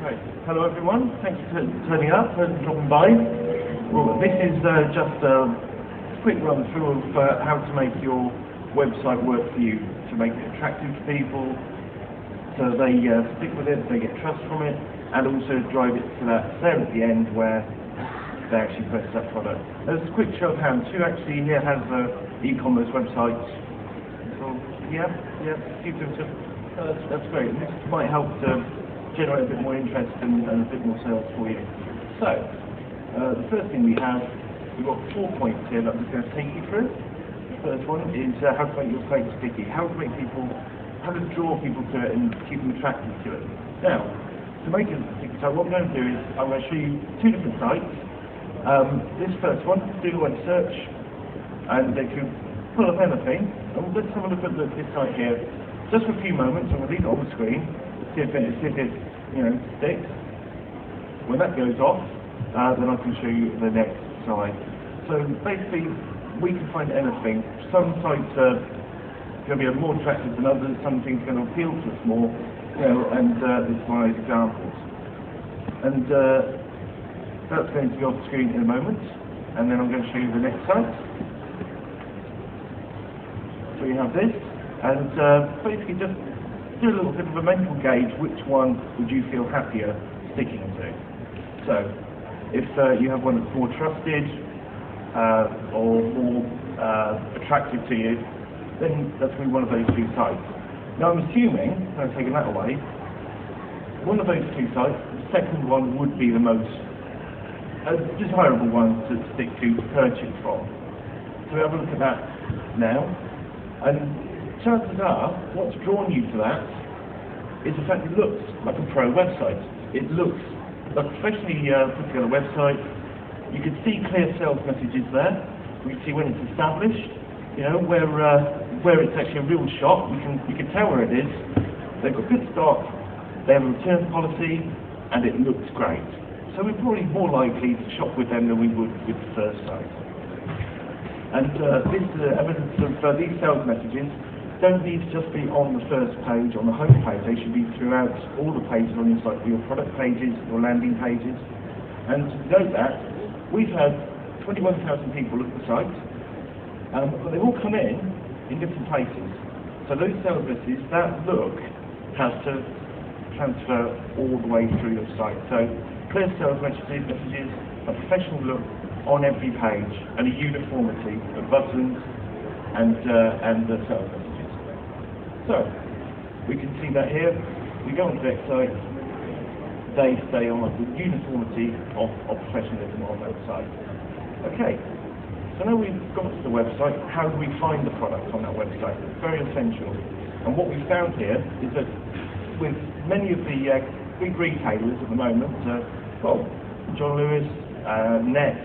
Great. Hello everyone, thanks for turning up and dropping by. Well, this is just a quick run through of how to make your website work for you, to make it attractive to people, so they stick with it, they get trust from it, and also drive it to that sale at the end where they actually purchase that product. There's a quick show of hands. Who actually here has e-commerce websites? So, yeah, that's great. This might help to generate a bit more interest and a bit more sales for you. So, the first thing we've got 4 points here that I'm just going to take you through. The first one is how to make your site sticky, how to draw people to it and keep them attracted to it. Now, to make a sticky site, what I'm going to do is I'm going to show you 2 different sites. This first one, do a web search, and they can pull up anything. And let's have a look at this site here. Just for a few moments, I'm going to leave it on the screen. See if it sticks. When that goes off, then I can show you the next site. So basically, we can find anything. Some sites are going to be more attractive than others. Some things are going to appeal to us more, and this is one of those examples. And that's going to be off the screen in a moment. And then I'm going to show you the next site. So you have this, and basically just do a little bit of a mental gauge, which one would you feel happier sticking to. So, if you have one that's more trusted or more attractive to you, then that's going to be one of those 2 sites. Now I'm assuming, I'm taking that away, one of those 2 sites, the second one would be the most desirable one to stick to purchase from. So we have a look at that now. And chances are, what's drawn you to that is the fact it looks like a pro website. It looks like a professionally put together website. You can see clear sales messages there. We can see when it's established, where it's actually a real shop. You can tell where it is. They've got good stock, they have a return policy, and it looks great. So we're probably more likely to shop with them than we would with the first site. And this evidence of these sales messages don't need to just be on the first page, on the home page. They should be throughout all the pages on your site, your product pages, your landing pages. And to note that, we've had 21,000 people look at the site, but they've all come in different places. So those sales messages, that look has to transfer all the way through the site. So clear sales messages, a professional look on every page, and a uniformity of buttons and the sales messages. So, we can see that here. We go on to the next site, they stay on the uniformity of professionalism on that site. Okay, so now we've got to the website, how do we find the product on that website? It's very essential. And what we found here is that with many of the big retailers at the moment, John Lewis, Net,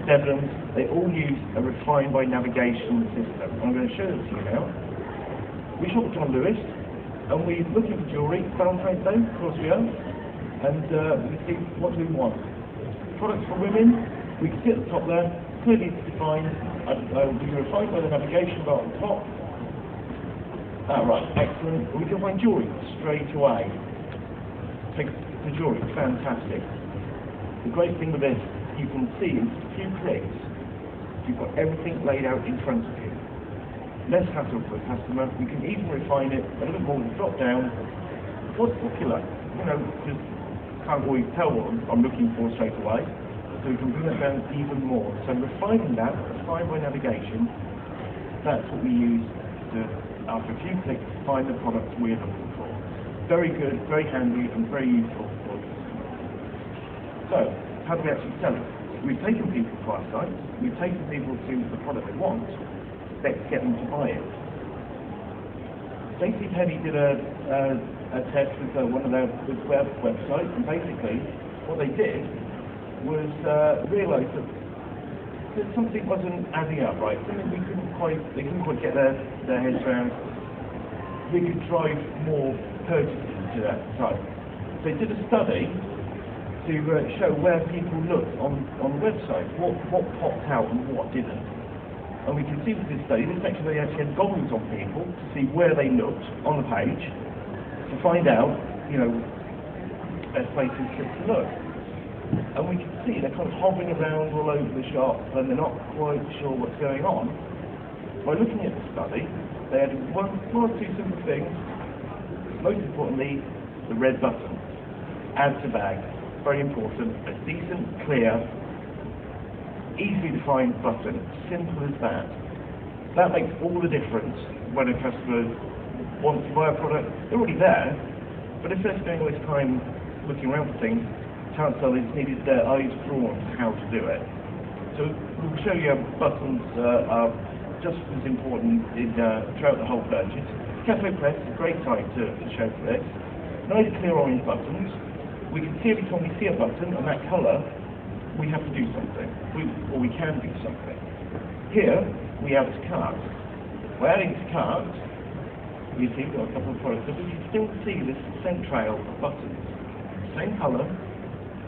Devlin, they all use a refined by navigation system. I'm going to show it to you now. We shop at John Lewis, and we're looking for jewellery, Valentine's Day, of course we are, and we see what do we want. Products for women, we can see at the top there, clearly defined, we can refine by the navigation bar at the top. Right, excellent. We can find jewellery straight away. Take the jewellery, fantastic. The great thing with this, you can see in a few clicks, you've got everything laid out in front of you. Less hassle for the customer. We can even refine it a little more with drop down. What's popular? Just can't always tell what I'm looking for straight away. So we can bring that down even more. So refining that, refined by navigation, that's what we use to, after a few clicks, find the products we're looking for. Very good, very handy, and very useful for us. So, how do we actually sell it? We've taken people to our site, we've taken people to the product they want, let's get them to buy it. Stacey Penny did a test with one of their websites, and basically what they did was realise that something wasn't adding up right. Something they couldn't quite get their heads around. We could drive more purchases to that site. They did a study to show where people looked on the website, what popped out and what didn't. And we can see with this study, this actually they actually had goggles on people to see where they looked on the page, to find out, best places to look. And we can see they're kind of hovering around all over the shop and they're not quite sure what's going on. By looking at the study, they had one or two simple things. Most importantly, the red button. Add to bag. Very important. A decent, clear, easily defined button. Simple as that. That makes all the difference when a customer wants to buy a product. They're already there, but if they're spending all this time looking around for things, chances are they've needed their eyes drawn to how to do it. So we'll show you how buttons are just as important throughout the whole purchase. Cafe Press is a great site to show for this. Nice clear orange buttons. We can see every time we see a button and that colour, we have to do something, or we can do something. Here, we add to cart. We're adding to cart, you see we've got a couple of products, but we can still see this scent trail of buttons. Same colour,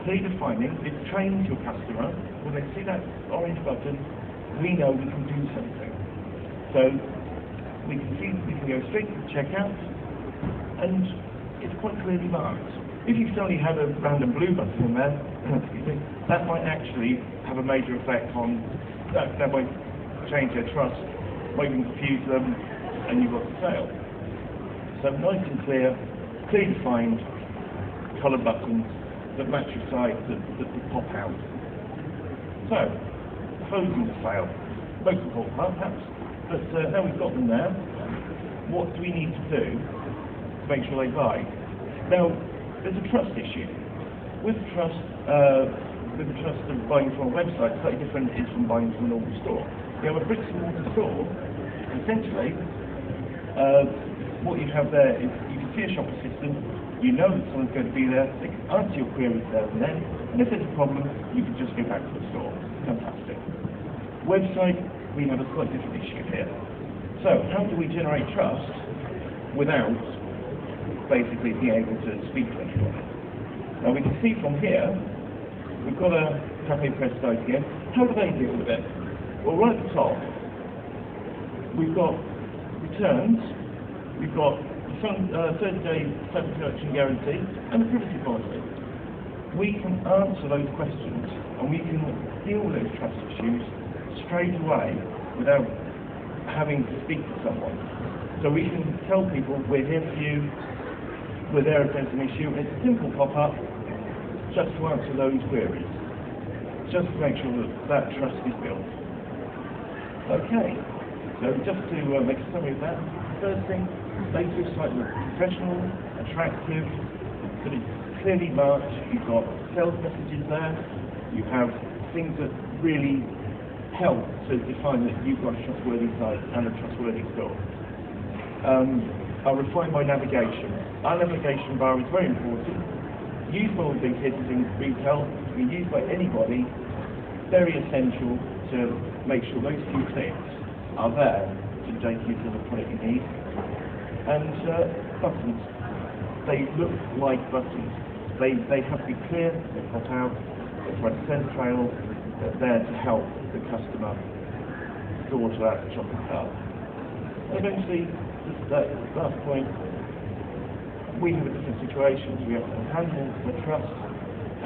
clear defining, it trains your customer. When they see that orange button, we know we can do something. So we can see we can go straight to checkout, and it's quite clearly marked. If you suddenly had a random blue button in there, that might actually have a major effect on that might change their trust, might even confuse them, and you've got the sale. So nice and clear, clearly defined, coloured buttons that match your site, that pop out. So, closing the sale, most important part perhaps, but now we've got them there, what do we need to do to make sure they buy? Now, there's a trust issue. With the trust of buying from a website, slightly different is from buying from a normal store. You have a bricks and mortar store, essentially, what you have there is you can see a shop assistant, you know that someone's going to be there, they can answer your queries there and then, and if there's a problem, you can just go back to the store. Fantastic. Website, we have a slightly different issue here. So, how do we generate trust without basically being able to speak to anyone? Now we can see from here, we've got a Cafe Press site here. How do they deal with it? Well, right at the top, we've got returns, we've got the 30-day satisfaction guarantee, and the privacy policy. We can answer those questions, and we can deal with those trust issues straight away without having to speak to someone. So we can tell people, we're here for you, we're there if there's an issue, and it's a simple pop-up just to answer those queries, just to make sure that trust is built. Okay, so just to make a summary of that, first thing, make your site look professional, attractive, but it's clearly marked, you've got sales messages there, you have things that really help to define that you've got a trustworthy site and a trustworthy store. I'll refine my navigation. Our navigation bar is very important. Used by all big hitters in retail, to be used by anybody, very essential to make sure those few clicks are there to take you to the product you need. And buttons, they look like buttons. They have to be clear, they pop out, they provide a scent trail, they're there to help the customer sort out the shopping cart. And eventually, that last point, we have a different situation. We have to handle the trust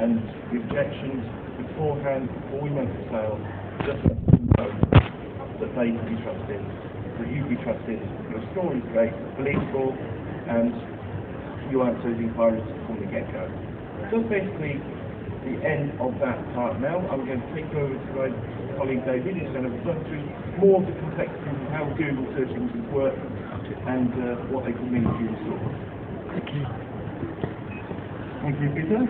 and the objections beforehand, before we make the sale, just let them know that they can be trusted, that you can be trusted, your story is great, believable, and you answer those inquiries from the get-go. So that's basically the end of that part now. I'm going to take over to my colleague David, who's going to run through more of the complexities of how Google search engines work and what they can mean to your store. Thank you. Thank you, Peter.